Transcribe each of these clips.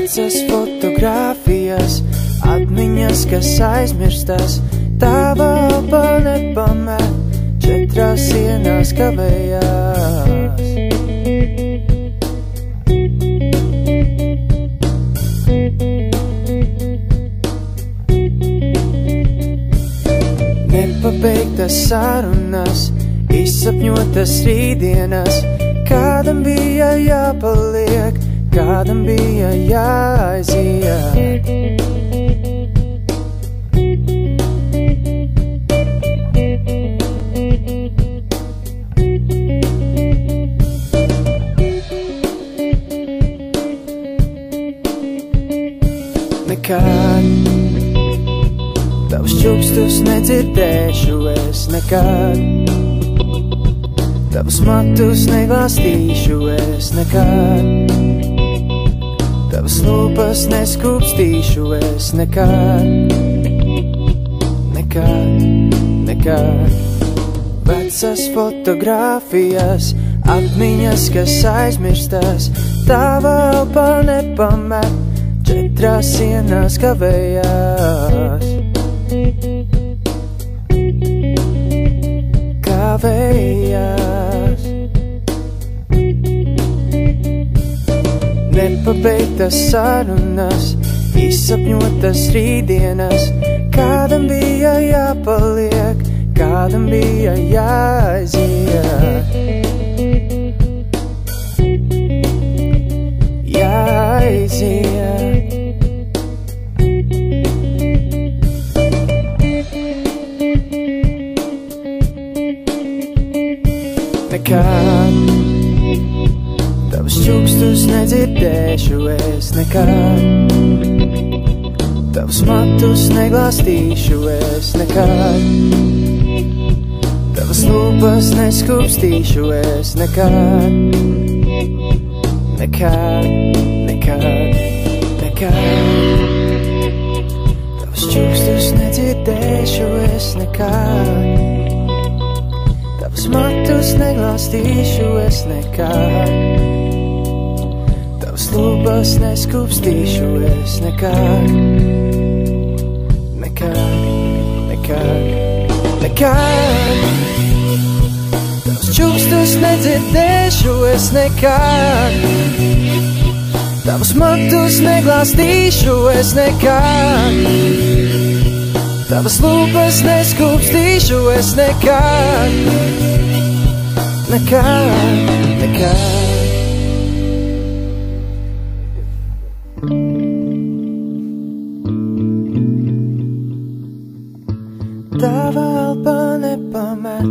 Vecas fotogrāfijas, atmiņas, kas aizmirstas, tava elpa nepamet, 4 sienās kavējās. Nepabeigtas sarunas, izsapņotas rītdienas, kādam bija jāpaliek, kādam bija jāaiziet. Nekad tavus čukstus nedzirdēšu es, nekad tavus matus neglāstīšu es, nekad tavas lūpas neskūpstīšu es, nekad, nekad, nekad. Vecas fotogrāfijas, atmiņas, kas aizmirstas, tava elpa nepamet, 4 sienās kavējās. Kavējās. Nepabeigtas sarunas, izsapņotas rītdienas, kādam bija jāpaliek, kādam bija jāaiziet. Jāaiziet. Nekad tavus čukstus nedzirdēšu es, nekad tavus matus neglāstīšu es, nekad tavas lūpas neskūpstīšu es, nekad, nekad, nekad, nekad. Tavus čukstus nedzirdēšu es, nekad tavus matus neglāstīšu es, nekad tavas lūpas neskūpstīšu es, nekad, nekad, nekad, nekad. Tavus čukstus nedzirdēšu es, nekad tavus matus neglāstīšu es, nekad tavas lūpas neskūpstīšu es, nekad, nekad, nekad. Tava elpa nepamet,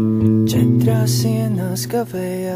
4 sienās kavējās.